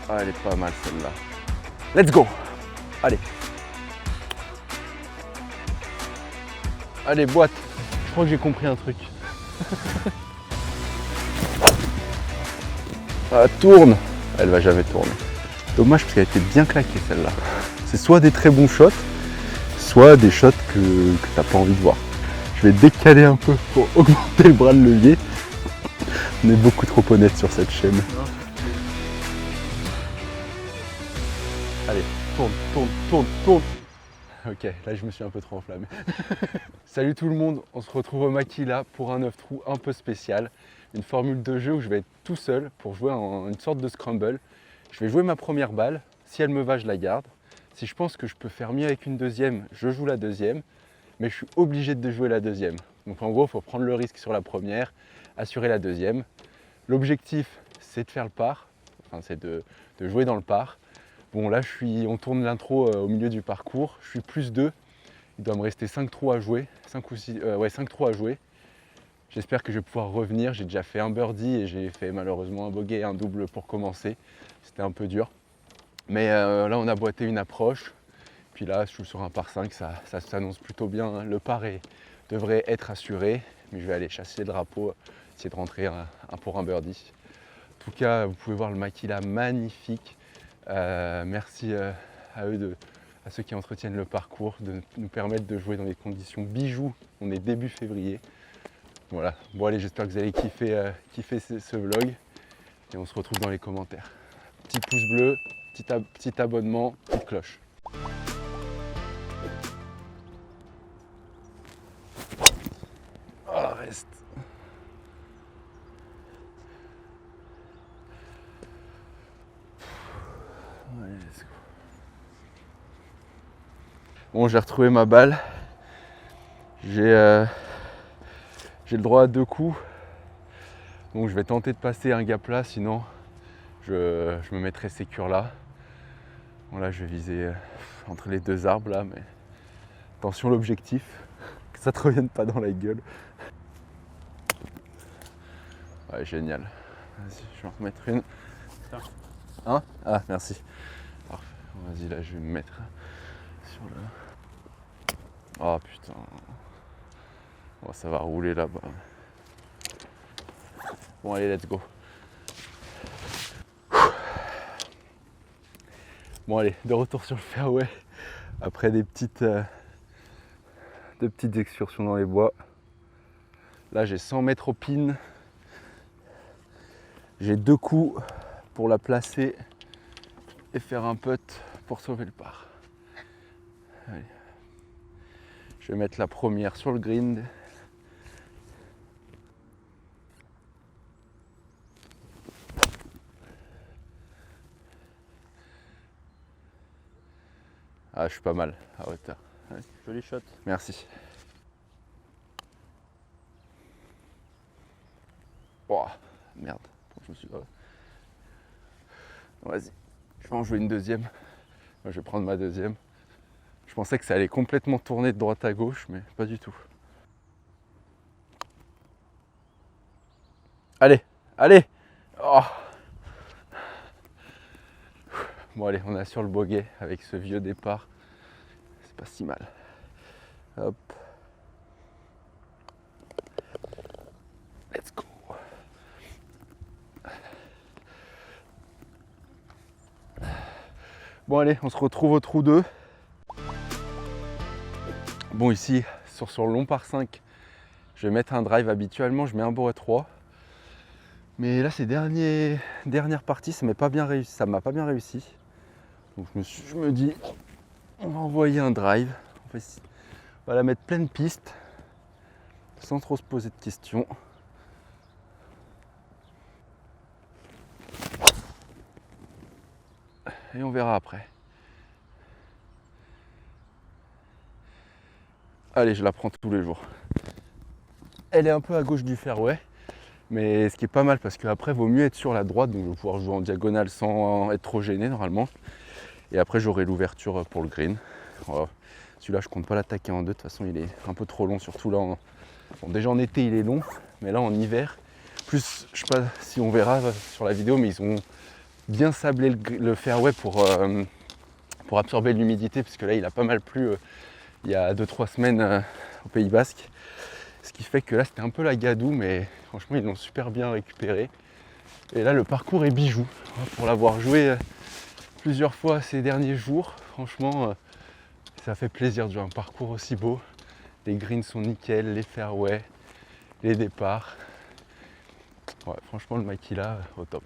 Ah, elle est pas mal celle-là. Let's go. Allez. Allez, boîte. Je crois que j'ai compris un truc. Ah, tourne. Elle va jamais tourner. Dommage parce qu'elle était bien claquée celle-là. C'est soit des très bons shots, soit des shots que t'as pas envie de voir. Je vais décaler un peu pour augmenter le bras de levier. On est beaucoup trop honnête sur cette chaîne. Allez, tourne, tourne, tourne, tourne. Ok, là je me suis un peu trop enflammé. Salut tout le monde, on se retrouve au Makila pour un 9 trous un peu spécial. Une formule de jeu où je vais être tout seul pour jouer une sorte de scramble. Je vais jouer ma première balle, si elle me va je la garde. Si je pense que je peux faire mieux avec une deuxième, je joue la deuxième. Mais je suis obligé de jouer la deuxième. Donc en gros, il faut prendre le risque sur la première, assurer la deuxième. L'objectif, c'est de faire le par, enfin c'est de jouer dans le par. Bon là, on tourne l'intro au milieu du parcours, je suis plus 2. Il doit me rester 5 trous à jouer, 5 trous à jouer. J'espère que je vais pouvoir revenir. J'ai déjà fait un birdie et j'ai fait malheureusement un bogey et un double pour commencer. C'était un peu dur. Mais là, on a boité une approche. Puis là, je suis sur un par 5, ça s'annonce plutôt bien. Le par devrait être assuré. Mais je vais aller chasser le drapeau, essayer de rentrer pour un birdie. En tout cas, vous pouvez voir le Makila magnifique. Merci à eux, à ceux qui entretiennent le parcours, de nous permettre de jouer dans des conditions bijoux. On est début février. Voilà, bon allez, j'espère que vous allez kiffer ce vlog. Et on se retrouve dans les commentaires. Petit pouce bleu, petit abonnement, petite cloche. Oh, reste. Allez, let's go. Bon, j'ai retrouvé ma balle. J'ai le droit à 2 coups. Donc je vais tenter de passer un gap là, sinon je me mettrai sécure là. Bon là je vais viser entre les 2 arbres là, mais attention l'objectif, que ça te revienne pas dans la gueule. Ouais, génial. Vas-y, je vais en remettre une. Hein? Ah, merci. Parfait. Vas-y, là je vais me mettre sur le... Oh putain. Oh, ça va rouler là-bas. Bon allez, let's go. Bon allez, de retour sur le fairway après des petites excursions dans les bois. Là j'ai 100 mètres au pin. J'ai 2 coups pour la placer et faire un putt pour sauver le par. Allez. Je vais mettre la première sur le green. Ah, je suis pas mal à hauteur. Ouais. Joli shot. Merci. Oh, merde. Je me suis... Vas-y. Je vais en jouer une deuxième. Je vais prendre ma deuxième. Je pensais que ça allait complètement tourner de droite à gauche, mais pas du tout. Allez, allez. Oh. Bon allez, on assure le bogey avec ce vieux départ. C'est pas si mal. Hop. Let's go. Bon allez, on se retrouve au trou 2. Bon ici, sur le long par 5, je vais mettre un drive. Habituellement, je mets un bourret 3. Mais là, ces dernières parties, ça m'a pas bien réussi. Donc je me dis, on va envoyer un drive. On va la mettre pleine piste, sans trop se poser de questions. Et on verra après. Allez, je la prends tous les jours. Elle est un peu à gauche du fairway, mais ce qui est pas mal parce qu'après, il vaut mieux être sur la droite, donc je vais pouvoir jouer en diagonale sans être trop gêné normalement. Et après, j'aurai l'ouverture pour le green. Voilà. Celui-là, je compte pas l'attaquer en 2, de toute façon, il est un peu trop long, surtout là. Bon, déjà en été, il est long, mais là en hiver, plus, je sais pas si on verra sur la vidéo, mais ils ont bien sabler le fairway pour absorber l'humidité, parce que là il a pas mal plu il y a 2-3 semaines au Pays Basque. Ce qui fait que là c'était un peu la gadoue, mais franchement ils l'ont super bien récupéré. Et là le parcours est bijou, pour l'avoir joué plusieurs fois ces derniers jours. Franchement ça fait plaisir de jouer un parcours aussi beau. Les greens sont nickel, les fairways, les départs. Ouais, franchement le Makila au top.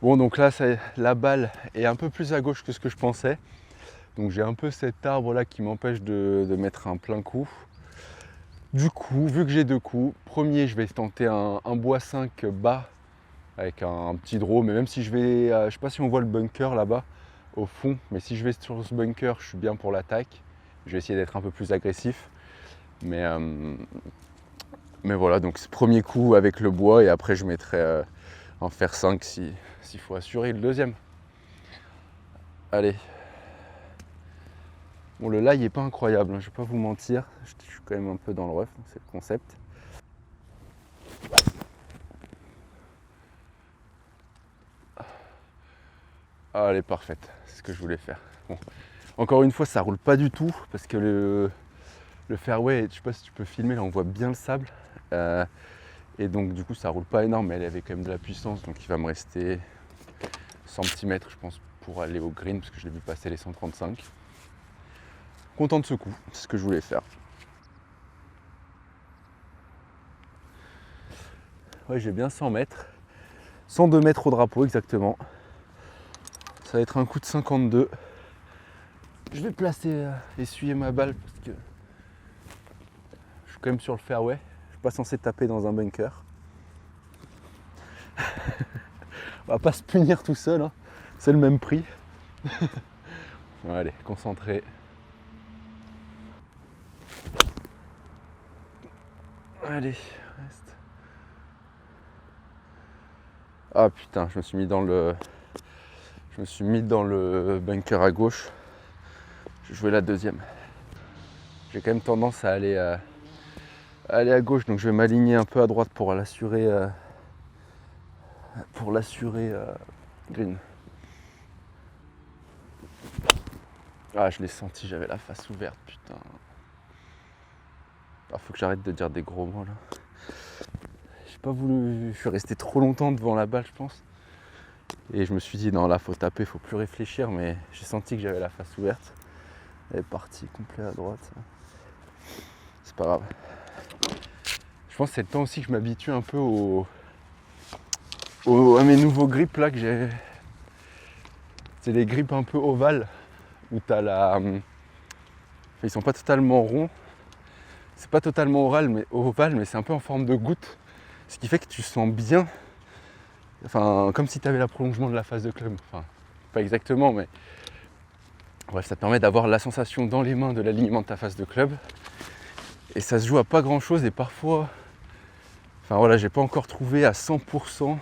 Bon donc là la balle est un peu plus à gauche que ce que je pensais. Donc j'ai un peu cet arbre là qui m'empêche de mettre un plein coup. Du coup, vu que j'ai 2 coups, premier je vais tenter un bois 5 bas avec un petit draw, mais même si je vais, je sais pas si on voit le bunker là-bas au fond, mais si je vais sur ce bunker, je suis bien pour l'attaque. Je vais essayer d'être un peu plus agressif. Mais voilà, donc ce premier coup avec le bois et après je mettrai en fer 5 s'il faut assurer le deuxième. Allez. Bon, le lie est pas incroyable, hein, je vais pas vous mentir, je suis quand même un peu dans le rough, c'est le concept. Ah, elle est parfaite, c'est ce que je voulais faire. Bon. Encore une fois, ça roule pas du tout parce que le fairway, je sais pas si tu peux filmer, là on voit bien le sable. Et donc du coup ça roule pas énorme, mais elle avait quand même de la puissance, donc il va me rester 100 petits mètres je pense pour aller au green, parce que je l'ai vu passer les 135. Content de ce coup, c'est ce que je voulais faire. Ouais, j'ai bien 100 mètres. 102 mètres au drapeau exactement. Ça va être un coup de 52. Je vais placer, essuyer ma balle parce que je suis quand même sur le fairway. Je suis pas censé taper dans un bunker. On va pas se punir tout seul, hein. C'est le même prix. Bon, allez, concentré. Allez, reste. Ah putain, je me suis mis dans le bunker à gauche. Je vais jouer la deuxième. J'ai quand même tendance à aller à gauche, donc je vais m'aligner un peu à droite pour l'assurer green. Ah, je l'ai senti, j'avais la face ouverte, putain. Ah, faut que j'arrête de dire des gros mots là. J'ai pas voulu, je suis resté trop longtemps devant la balle, je pense. Et je me suis dit non, là faut taper, faut plus réfléchir, mais j'ai senti que j'avais la face ouverte. Elle est partie complet à droite. C'est pas grave. Je pense que c'est le temps aussi que je m'habitue un peu à mes nouveaux grips là que j'ai. C'est les grips un peu ovales où t'as la. Ils sont pas totalement ronds. C'est pas totalement ovale, mais c'est un peu en forme de goutte. Ce qui fait que tu sens bien. Enfin, comme si tu avais la prolongement de la face de club. Enfin, pas exactement, mais. Bref, ça te permet d'avoir la sensation dans les mains de l'alignement de ta face de club. Et ça se joue à pas grand chose et parfois. Enfin voilà, j'ai pas encore trouvé à 100%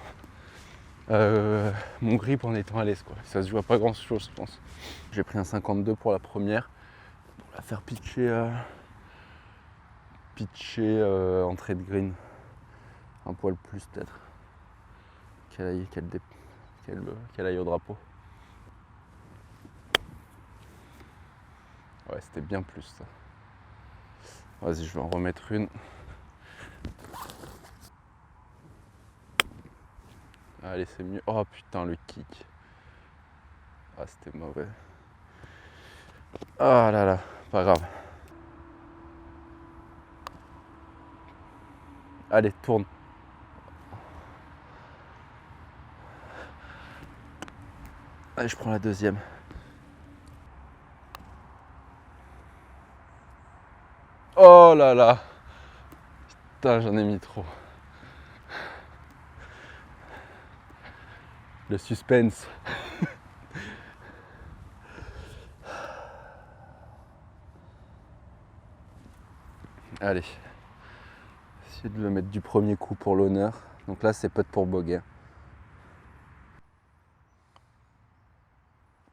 mon grip en étant à l'aise, quoi. Ça se joue à pas grand chose, je pense. J'ai pris un 52 pour la première. Pour la faire pitcher entrée de green. Un poil plus peut-être. Qu'elle aille au drapeau. Ouais, c'était bien plus ça. Vas-y, je vais en remettre une. Allez, c'est mieux. Oh putain, le kick. Ah, c'était mauvais. Ah là là, pas grave. Allez, tourne. Allez, je prends la deuxième. Oh là là. Putain, j'en ai mis trop. Le suspense. Allez. Essayer de le mettre du premier coup pour l'honneur. Donc là, c'est putt pour bogey.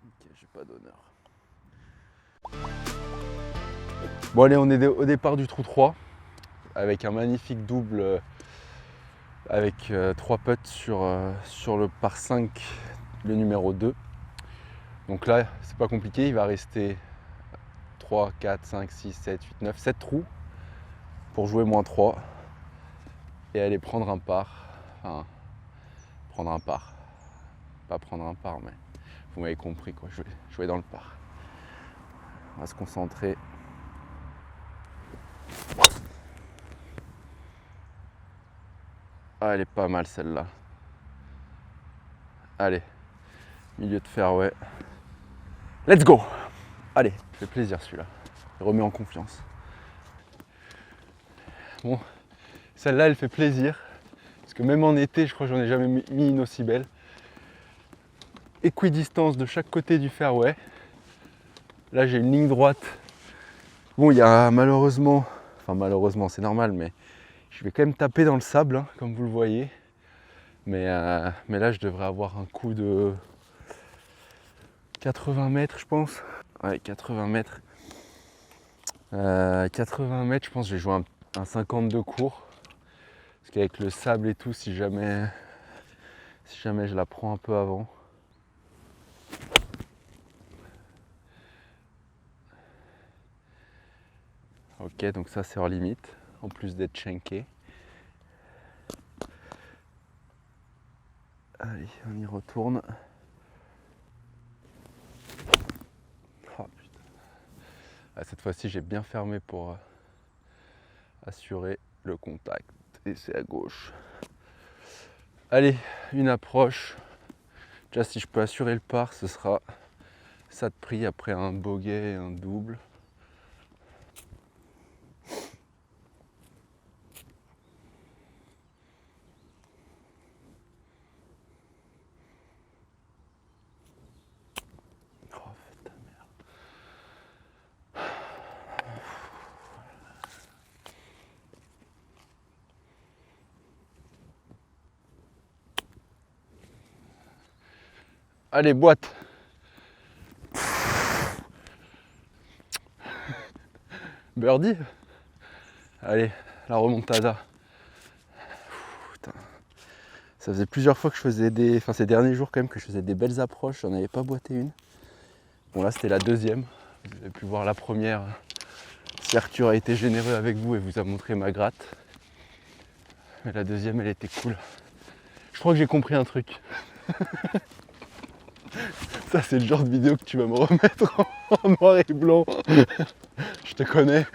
Ok, j'ai pas d'honneur. Bon allez, on est au départ du trou 3 avec un magnifique double avec 3 putts sur le par 5 le numéro 2. Donc là, c'est pas compliqué, il va rester 3, 4, 5, 6, 7, 8, 9, 7 trous pour jouer -3 et aller prendre un par. Enfin, prendre un par. Pas prendre un par, mais vous m'avez compris quoi, jouer dans le par. On va se concentrer. Ah, elle est pas mal celle-là. Allez, milieu de fairway. Let's go! Allez, ça fait plaisir celui-là. Il remet en confiance. Bon, celle-là, elle fait plaisir. Parce que même en été, je crois que j'en ai jamais mis une aussi belle. Équidistance de chaque côté du fairway. Là, j'ai une ligne droite. Bon, il y a malheureusement, enfin malheureusement, c'est normal, mais je vais quand même taper dans le sable, hein, comme vous le voyez. Mais là, je devrais avoir un coup de 80 mètres, je pense. Ouais, 80 mètres. 80 mètres, je pense que je vais jouer un 52 court. Parce qu'avec le sable et tout, si jamais je la prends un peu avant. Ok, donc ça c'est hors limite, en plus d'être shanké. Allez, on y retourne. Oh, putain. Ah, cette fois-ci, j'ai bien fermé pour assurer le contact. Et c'est à gauche. Allez, une approche. Déjà, si je peux assurer le par, ce sera ça de prix après un bogey et un double. Allez, boîte. Birdie. Allez, la remontada. Putain. Ça faisait plusieurs fois que je faisais enfin ces derniers jours quand même que je faisais des belles approches. J'en avais pas boité une. Bon là c'était la deuxième. Vous avez pu voir la première. Si Arthur a été généreux avec vous et vous a montré ma gratte. Mais la deuxième elle était cool. Je crois que j'ai compris un truc. Ça c'est le genre de vidéo que tu vas me remettre en noir et blanc. Je te connais.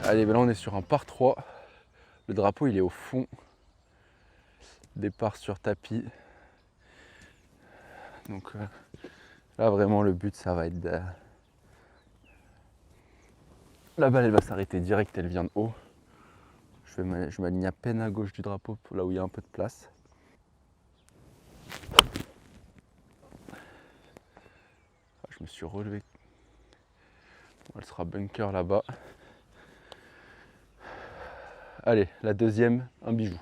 Allez, ben là on est sur un par 3. Le drapeau il est au fond. Départ sur tapis. Donc là vraiment le but ça va être de... La balle elle va s'arrêter direct, elle vient de haut. Je m'aligne à peine à gauche du drapeau, là où il y a un peu de place. Je me suis relevé. Elle sera bunker là-bas. Allez, la deuxième, un bijou.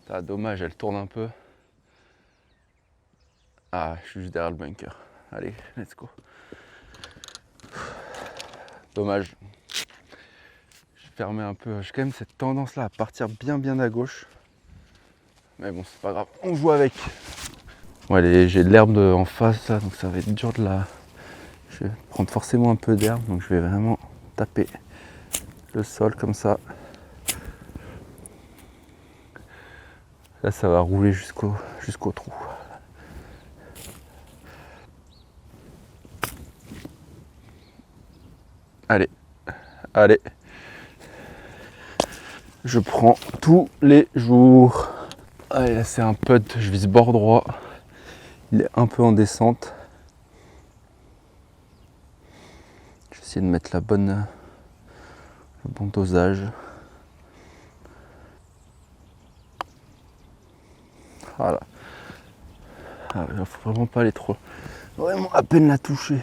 Ah, dommage, elle tourne un peu. Ah, je suis juste derrière le bunker. Allez, let's go. Dommage. J'ai fermé un peu. J'ai quand même cette tendance-là à partir bien à gauche. Mais bon, c'est pas grave. On joue avec. Bon, allez, j'ai de l'herbe en face, là, donc ça va être dur de la... Je vais prendre forcément un peu d'herbe, donc je vais vraiment taper le sol comme ça. Là, ça va rouler jusqu'au trou. Allez, allez. Je prends tous les jours. Allez, là c'est un putt, je vise bord droit. Il est un peu en descente. Je vais essayer de mettre le bon dosage. Voilà. Ah, il ne faut vraiment pas aller trop. Vraiment à peine la toucher.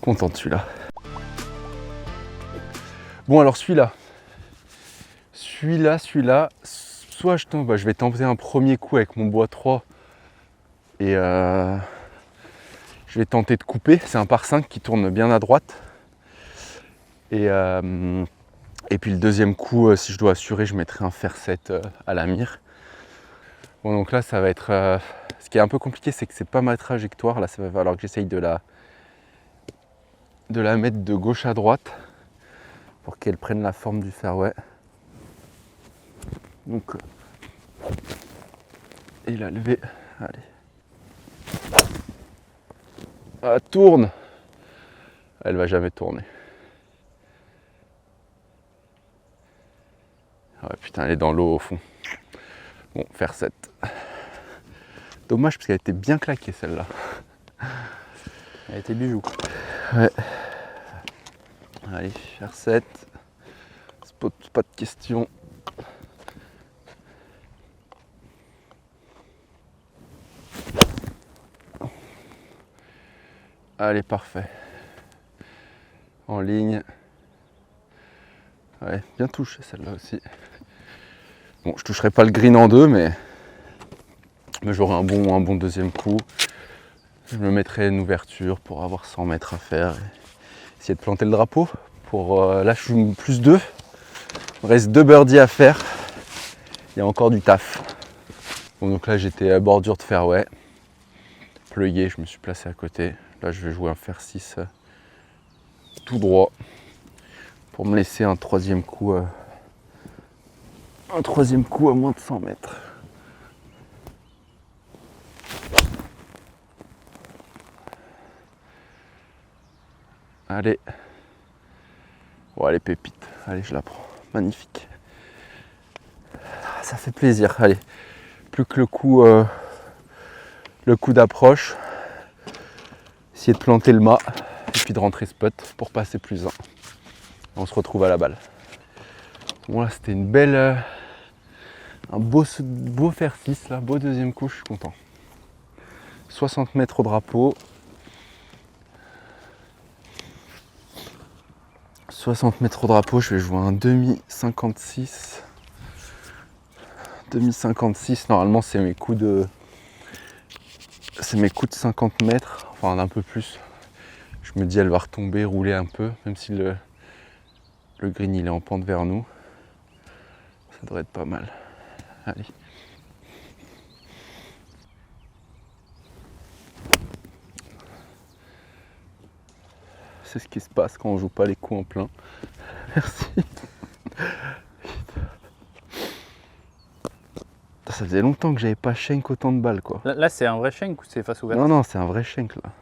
Content de celui-là. Bon alors celui-là, soit je vais tenter un premier coup avec mon bois 3 et Je vais tenter de couper. C'est un par 5 qui tourne bien à droite. Et puis le deuxième coup, si je dois assurer, je mettrai un fer 7 à la mire. Bon, donc là, ça va être... ce qui est un peu compliqué, c'est que c'est pas ma trajectoire. Là, ça va falloir que j'essaye de la mettre de gauche à droite pour qu'elle prenne la forme du fairway. Donc, il a levé. Allez. Ah, tourne. Elle va jamais tourner. Ah ouais, putain, elle est dans l'eau au fond. Bon, faire 7. Dommage parce qu'elle était bien claquée celle-là. Elle était bijou. Ouais. Allez, faire 7. Pas de question. Allez, parfait. En ligne. Ouais, bien touché celle-là aussi. Bon, je toucherai pas le green en deux, mais j'aurai un bon deuxième coup. Je me mettrai une ouverture pour avoir 100 mètres à faire. Et essayer de planter le drapeau. Là, je suis plus 2. Il me reste 2 birdies à faire. Il y a encore du taf. Bon, donc là, j'étais à bordure de fairway. Pleuillé, je me suis placé à côté. Là, je vais jouer un fer 6 tout droit pour me laisser un troisième coup à moins de 100 mètres. Allez. Oh, allez, pépite. Allez, je la prends. Magnifique. Ça fait plaisir. Allez. Plus que le coup d'approche. Essayer de planter le mât et puis de rentrer spot pour passer plus 1. On se retrouve à la balle. Bon, là, c'était une belle... un beau fer 6, là. Beau deuxième coup, je suis content. 60 mètres au drapeau. 60 mètres au drapeau, je vais jouer un demi 56. Demi 56, normalement c'est mes coups de 50 mètres, enfin un peu plus. Je me dis elle va retomber, rouler un peu, même si le green il est en pente vers nous. Ça devrait être pas mal. Allez. C'est ce qui se passe quand on joue pas les coups en plein. Merci. Ça faisait longtemps que j'avais pas shank autant de balles quoi. Là c'est un vrai shank ou c'est face ouverte? Non, c'est un vrai shank là.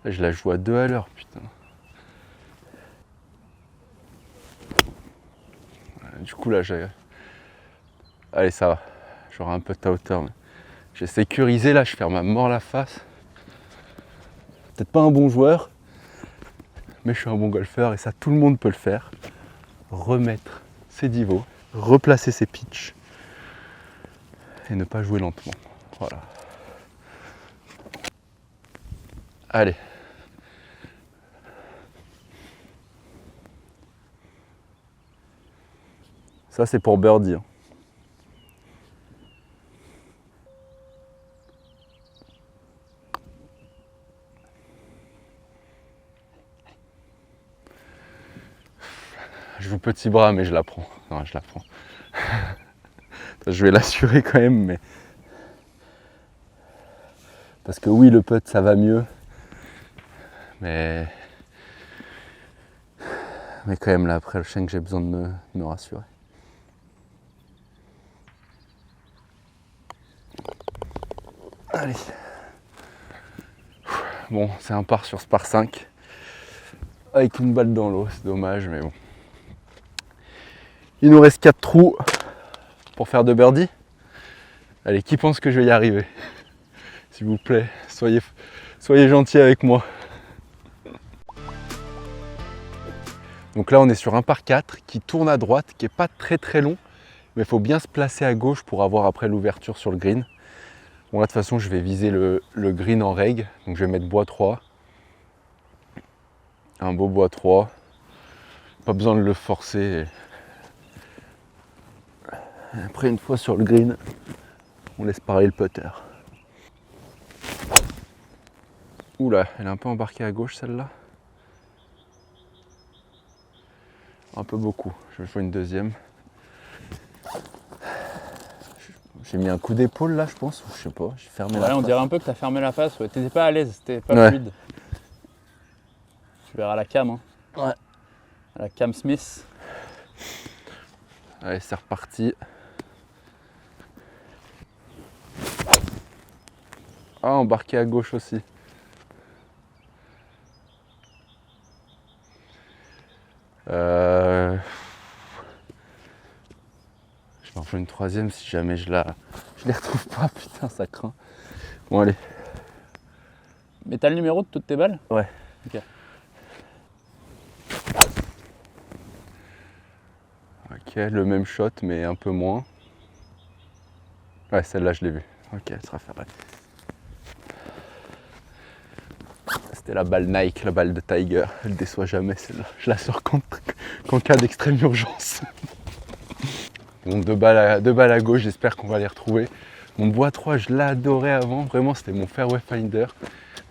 Là, je la joue à 2 à l'heure, putain. Du coup là j'ai... Allez ça va. J'aurai un peu de hauteur. Mais... j'ai sécurisé là, je ferme à mort la face. Peut-être pas un bon joueur, mais je suis un bon golfeur et ça tout le monde peut le faire. Remettre ses divots, replacer ses pitchs et ne pas jouer lentement. Voilà. Allez. Ça c'est pour birdie. Hein. Je joue petit bras mais je la prends. Non, je la prends. Je vais l'assurer quand même, mais... parce que oui, le putt ça va mieux. Mais quand même là après le shank j'ai besoin de me rassurer. Allez. Bon, c'est un par sur ce par 5. Avec une balle dans l'eau, c'est dommage, mais bon. Il nous reste 4 trous pour faire 2 birdies. Allez, qui pense que je vais y arriver? S'il vous plaît, soyez gentils avec moi. Donc là, on est sur un par 4 qui tourne à droite, qui n'est pas très long, mais il faut bien se placer à gauche pour avoir après l'ouverture sur le green. Bon là de toute façon je vais viser le green en reg, donc je vais mettre bois 3. Un beau bois 3. Pas besoin de le forcer. Après une fois sur le green, on laisse parler le putter. Oula, elle est un peu embarquée à gauche celle-là. Un peu beaucoup. Je vais jouer une deuxième. J'ai mis un coup d'épaule là, je pense, ou je sais pas, j'ai fermé la Ouais, on face. dirait un peu que t'as fermé la face, ouais. T'étais pas à l'aise, c'était pas Ouais. fluide. Tu verras la cam, hein. Ouais. La cam Smith. Allez, c'est reparti. Ah, embarqué à gauche aussi. Je vais en faire une troisième si jamais je les retrouve pas. Putain, ça craint. Bon, allez. Mais t'as le numéro de toutes tes balles? Ouais. Ok. Ok, le même shot, mais un peu moins. Ouais, celle-là, je l'ai vue. Ok, elle sera faite. C'était la balle Nike, la balle de Tiger. Elle déçoit jamais, celle-là. Je la sors qu'en cas d'extrême urgence. Bon, deux balles à gauche, j'espère qu'on va les retrouver. Mon bois 3, je l'adorais avant. Vraiment, c'était mon fairway finder.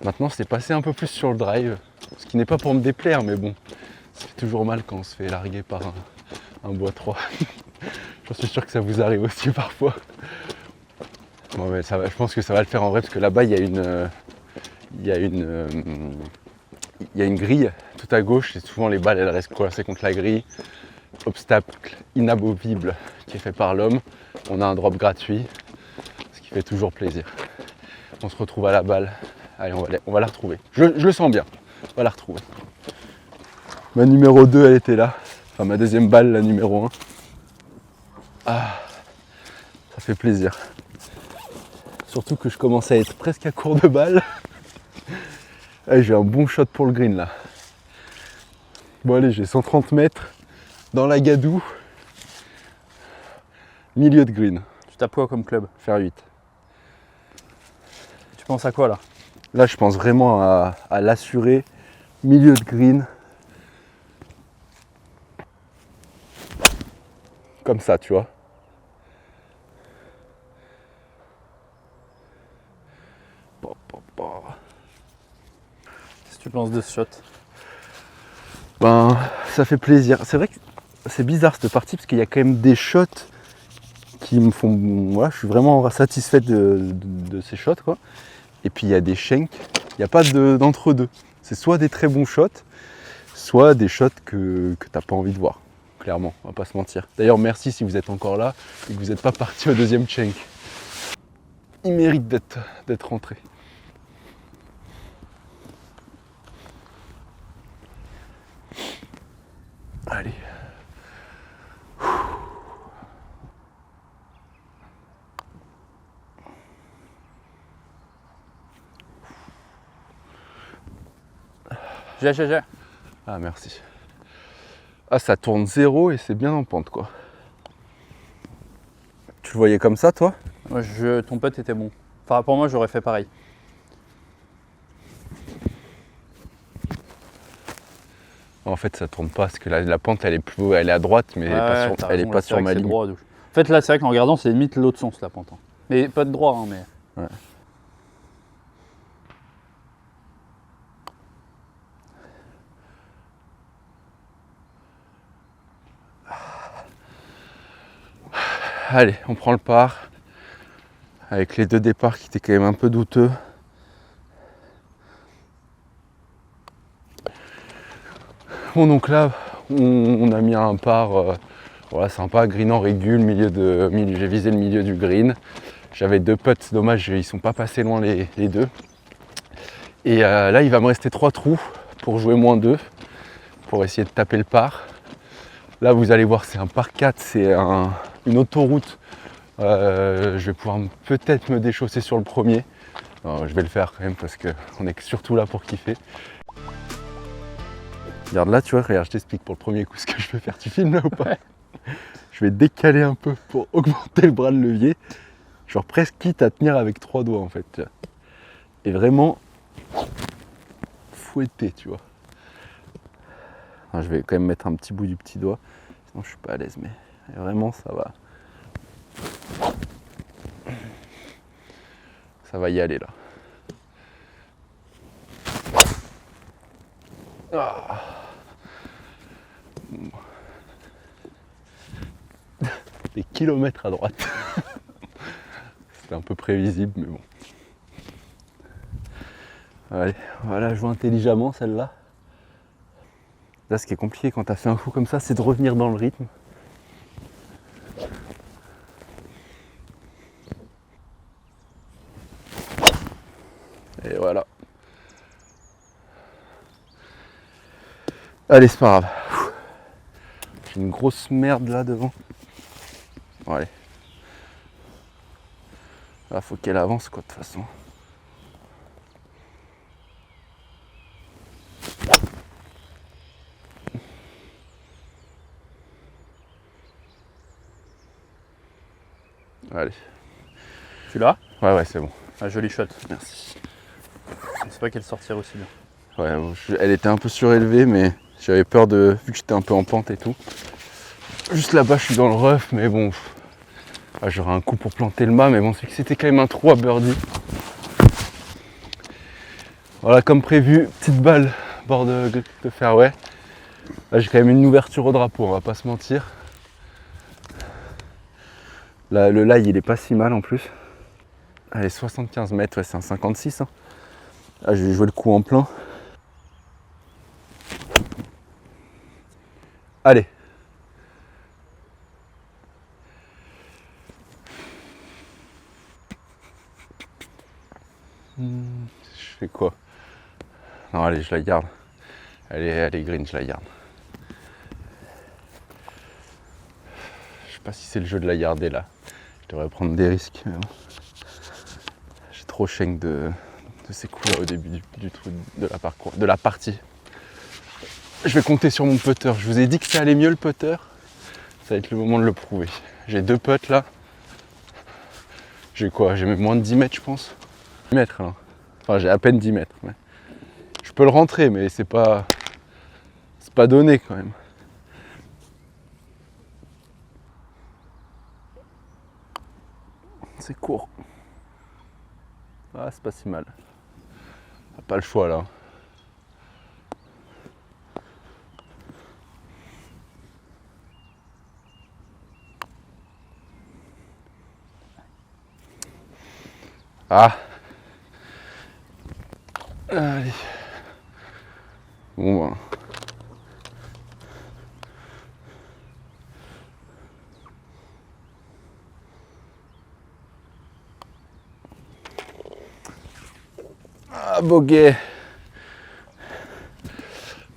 Maintenant, c'est passé un peu plus sur le drive. Ce qui n'est pas pour me déplaire, mais bon, ça fait toujours mal quand on se fait larguer par un bois 3. J'en suis sûr que ça vous arrive aussi parfois. Bon, mais ça va, je pense que ça va le faire en vrai, parce que là-bas, il y a une grille tout à gauche, et souvent les balles elles restent coincées contre la grille. Obstacle inamovible qui est fait par l'homme. On a un drop gratuit, ce qui fait toujours plaisir. On se retrouve à la balle. Allez, on va la retrouver. Je le sens bien, on va la retrouver. Ma numéro 2 elle était là, enfin ma deuxième balle, la numéro 1. Ah, ça fait plaisir. Surtout que je commence à être presque à court de balle. Allez, j'ai un bon shot pour le green là. Bon allez, j'ai 130 mètres dans la gadoue. Milieu de green, Tu tapes quoi comme club? faire 8. Tu penses à quoi là? Là, je pense vraiment à l'assurer. Milieu de green. Comme ça, tu vois. Qu'est-ce que tu penses de ce shot? Ben, ça fait plaisir. C'est vrai que c'est bizarre cette partie parce qu'il y a quand même des shots qui me font. Voilà, je suis vraiment satisfait de ces shots, quoi. Et puis il y a des shanks. Il n'y a pas d'entre-deux. C'est soit des très bons shots, soit des shots que tu n'as pas envie de voir. Clairement, on va pas se mentir. D'ailleurs, merci si vous êtes encore là et que vous n'êtes pas parti au deuxième shank. Il mérite d'être rentré. Allez. J'ai. Ah, merci. Ah, ça tourne 0 et c'est bien en pente, quoi. Tu le voyais comme ça, toi? Moi, ton pote était bon. Enfin, pour moi, j'aurais fait pareil. En fait, ça tourne pas parce que la pente, elle est à droite, mais elle est pas sur ma ligne. Droit, en fait, là, c'est vrai qu'en regardant, c'est limite l'autre sens, la pente. Hein. Mais pas de droit, hein, mais. Ouais. Allez, on prend le par. Avec les deux départs qui étaient quand même un peu douteux. Bon, donc là, on a mis un par voilà, sympa, green en régule, j'ai visé le milieu du green. J'avais deux putts, c'est dommage, ils sont pas passés loin les deux. Et là, il va me rester 3 trous pour jouer -2, pour essayer de taper le par. Là, vous allez voir, c'est un par 4, c'est une autoroute. Je vais pouvoir peut-être me déchausser sur le premier. Alors, je vais le faire quand même parce qu'on est surtout là pour kiffer. Regarde là, tu vois, regarde, je t'explique pour le premier coup ce que je vais faire. Tu filmes là ou pas? Je vais décaler un peu pour augmenter le bras de levier. Genre presque quitte à tenir avec 3 doigts en fait. Et vraiment fouetter, tu vois. Alors, je vais quand même mettre un petit bout du petit doigt. Sinon je suis pas à l'aise, mais vraiment ça va. Ça va y aller là. Ah. Des kilomètres à droite. C'était un peu prévisible, mais bon. Allez, on va la jouer intelligemment celle-là. Là, ce qui est compliqué quand tu as fait un coup comme ça, c'est de revenir dans le rythme. Et voilà. Allez, c'est pas grave. J'ai une grosse merde là devant. Bon, allez. Là, faut qu'elle avance quoi, de toute façon. Allez. Tu l'as? Ouais, c'est bon. Un joli shot. Merci. Je sais pas qu'elle sortirait aussi bien. Ouais, elle était un peu surélevée, mais j'avais peur de. Vu que j'étais un peu en pente et tout. Juste là-bas, je suis dans le rough, mais bon. J'aurais un coup pour planter le mât, mais bon, c'est que c'était quand même un trou à birdie. Voilà, comme prévu, petite balle, bord de fairway. Là, j'ai quand même une ouverture au drapeau, on va pas se mentir. Là, le lie, il est pas si mal en plus. Allez, 75 mètres, ouais, c'est un 56. Hein. Là, je vais jouer le coup en plein. Allez. Je fais quoi? Non, allez, je la garde. Elle est green, je la garde. Je sais pas si c'est le jeu de la garder là. Je devrais prendre des risques. Mais bon. J'ai trop shank de ces coups là au début du truc, de la partie. Je vais compter sur mon putter. Je vous ai dit que ça allait mieux le putter. Ça va être le moment de le prouver. J'ai 2 putts là. J'ai quoi? J'ai moins de 10 mètres je pense. 10 mètres là. Enfin j'ai à peine 10 mètres. Mais... Je peux le rentrer mais c'est pas donné quand même. C'est court. Ah c'est pas si mal. Pas le choix là. Ah. Allez. Bon ben. Ah bogey.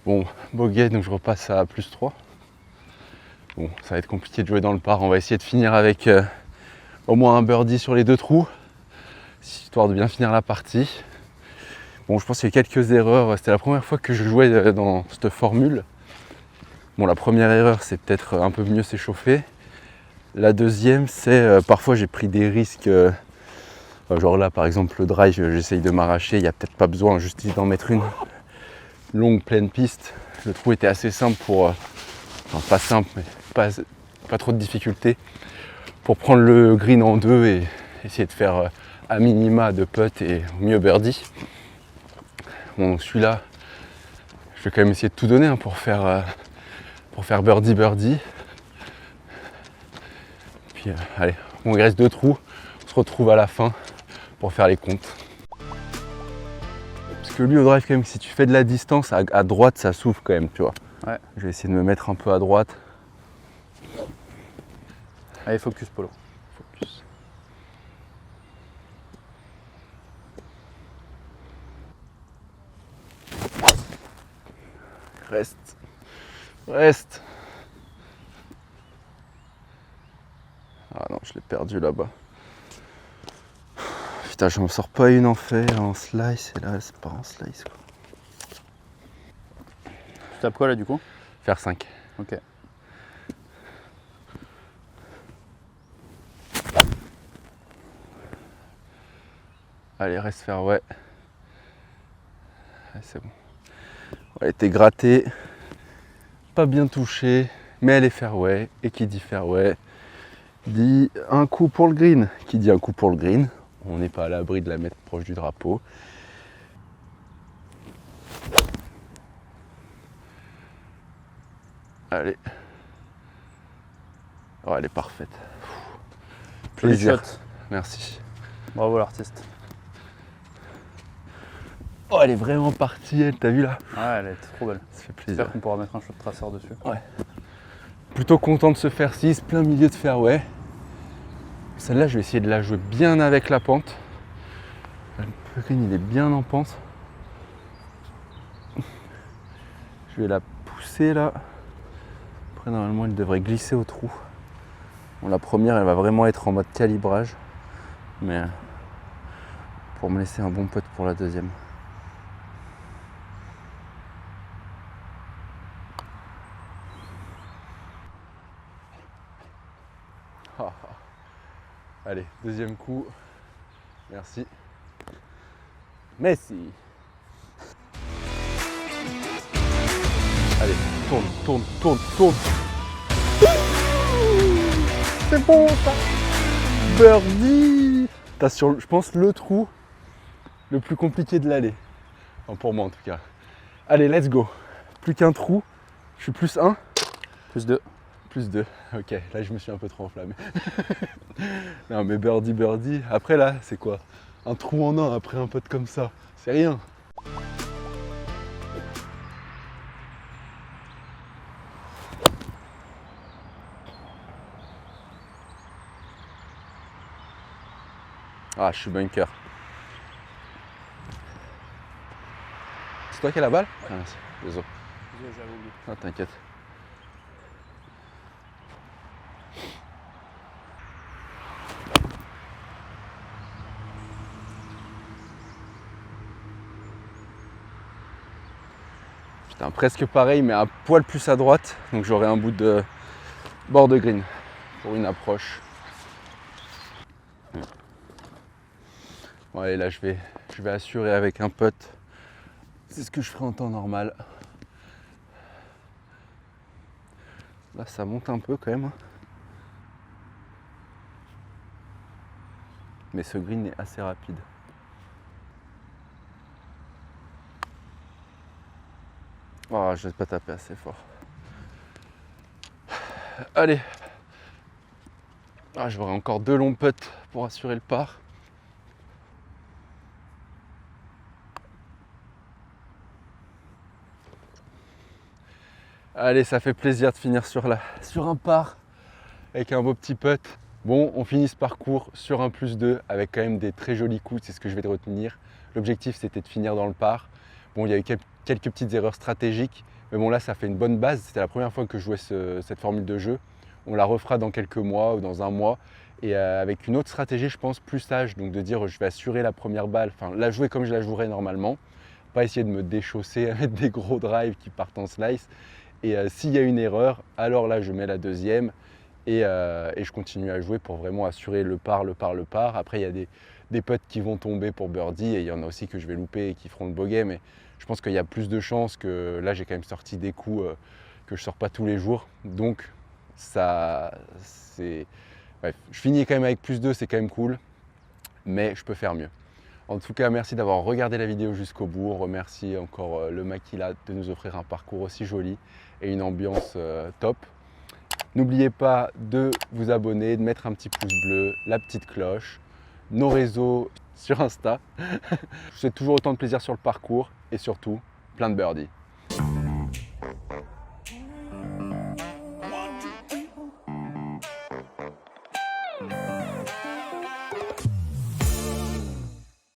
Bon, bogey, donc je repasse à +3. Bon, ça va être compliqué de jouer dans le par. On va essayer de finir avec au moins un birdie sur les 2 trous, histoire de bien finir la partie. Bon, je pense qu'il y a quelques erreurs. C'était la première fois que je jouais dans cette formule. Bon, la première erreur, c'est peut-être un peu mieux s'échauffer. La deuxième, c'est parfois j'ai pris des risques. Genre là, par exemple, le drive, j'essaye de m'arracher. Il n'y a peut-être pas besoin juste d'en mettre une longue pleine piste. Le trou était assez simple pour... enfin, pas simple, mais pas trop de difficultés. Pour prendre le green en 2 et essayer de faire à minima de putt et mieux birdie. Bon, donc celui-là, je vais quand même essayer de tout donner hein, pour faire birdie. Puis allez, bon, il reste 2 trous. On se retrouve à la fin pour faire les comptes. Parce que lui au drive quand même, si tu fais de la distance, à droite ça s'ouvre quand même, tu vois. Ouais. Je vais essayer de me mettre un peu à droite. Allez, focus Polo. Focus. Reste. Ah non, je l'ai perdu là-bas. Putain, j'en sors pas une en fait, en slice, et là c'est pas en slice quoi. Tu tapes quoi là du coup? Faire 5. Ok. Allez, reste fairway. Ouais, c'est bon. Elle était grattée, pas bien touchée, mais elle est fairway. Et qui dit fairway dit un coup pour le green. Qui dit un coup pour le green, on n'est pas à l'abri de la mettre proche du drapeau. Allez. Oh, elle est parfaite. Joli Plaisir. shot. Merci. Bravo l'artiste. Oh, elle est vraiment partie, elle, t'as vu là? Ouais, elle est trop belle. Ça fait plaisir. J'espère qu'on pourra mettre un shot traceur dessus. Ouais. Plutôt content de ce faire 6, plein milieu de fairway. Celle-là, je vais essayer de la jouer bien avec la pente. Le green, il est bien en pente. Je vais la pousser là. Après, normalement, elle devrait glisser au trou. Bon, la première, elle va vraiment être en mode calibrage. Mais pour me laisser un bon putt pour la deuxième. Ah, ah. Allez, deuxième coup. Merci. Messi. Allez, tourne, tourne, tourne, tourne. C'est bon ça. Birdie. T'as sur, je pense, le trou le plus compliqué de l'allée. Enfin, pour moi en tout cas. Allez, let's go. Plus qu'un trou. Je suis plus 1. Plus 2. Plus 2. Ok, là je me suis un peu trop enflammé. Non mais birdie, birdie. Après là, c'est quoi? Un trou en un après un putt comme ça. C'est rien. Ah, je suis bunker. C'est toi qui as la balle? Ah, merci. Désolé. J'avais oublié. Ah, t'inquiète. Putain, presque pareil, mais un poil plus à droite. Donc j'aurai un bout de bord de green pour une approche. Bon, allez, là je vais assurer avec un putt. C'est ce que je ferai en temps normal. Là ça monte un peu quand même. Mais ce green est assez rapide. Oh, je vais pas taper assez fort. Allez. Ah, j'aurai encore 2 longs putts pour assurer le par. Allez, ça fait plaisir de finir sur un par avec un beau petit putt. Bon, on finit ce parcours sur un +2 avec quand même des très jolis coups, c'est ce que je vais retenir. L'objectif c'était de finir dans le par. Bon, il y a eu quelques petites erreurs stratégiques, mais bon là ça fait une bonne base. C'était la première fois que je jouais cette formule de jeu. On la refera dans quelques mois ou dans un mois. Et avec une autre stratégie, je pense, plus sage, donc de dire je vais assurer la première balle, enfin la jouer comme je la jouerais normalement. Pas essayer de me déchausser, mettre des gros drives qui partent en slice. Et s'il y a une erreur, alors là je mets la deuxième et je continue à jouer pour vraiment assurer le par, le par, le par. Après il y a des putts qui vont tomber pour birdie et il y en a aussi que je vais louper et qui feront le bogey, mais je pense qu'il y a plus de chances que là j'ai quand même sorti des coups que je sors pas tous les jours. Donc ça c'est. Bref, je finis quand même avec +2, c'est quand même cool, mais je peux faire mieux. En tout cas, merci d'avoir regardé la vidéo jusqu'au bout. On remercie encore le Makila de nous offrir un parcours aussi joli et une ambiance top. N'oubliez pas de vous abonner, de mettre un petit pouce bleu, la petite cloche, nos réseaux sur Insta. Je vous souhaite toujours autant de plaisir sur le parcours et surtout, plein de birdies.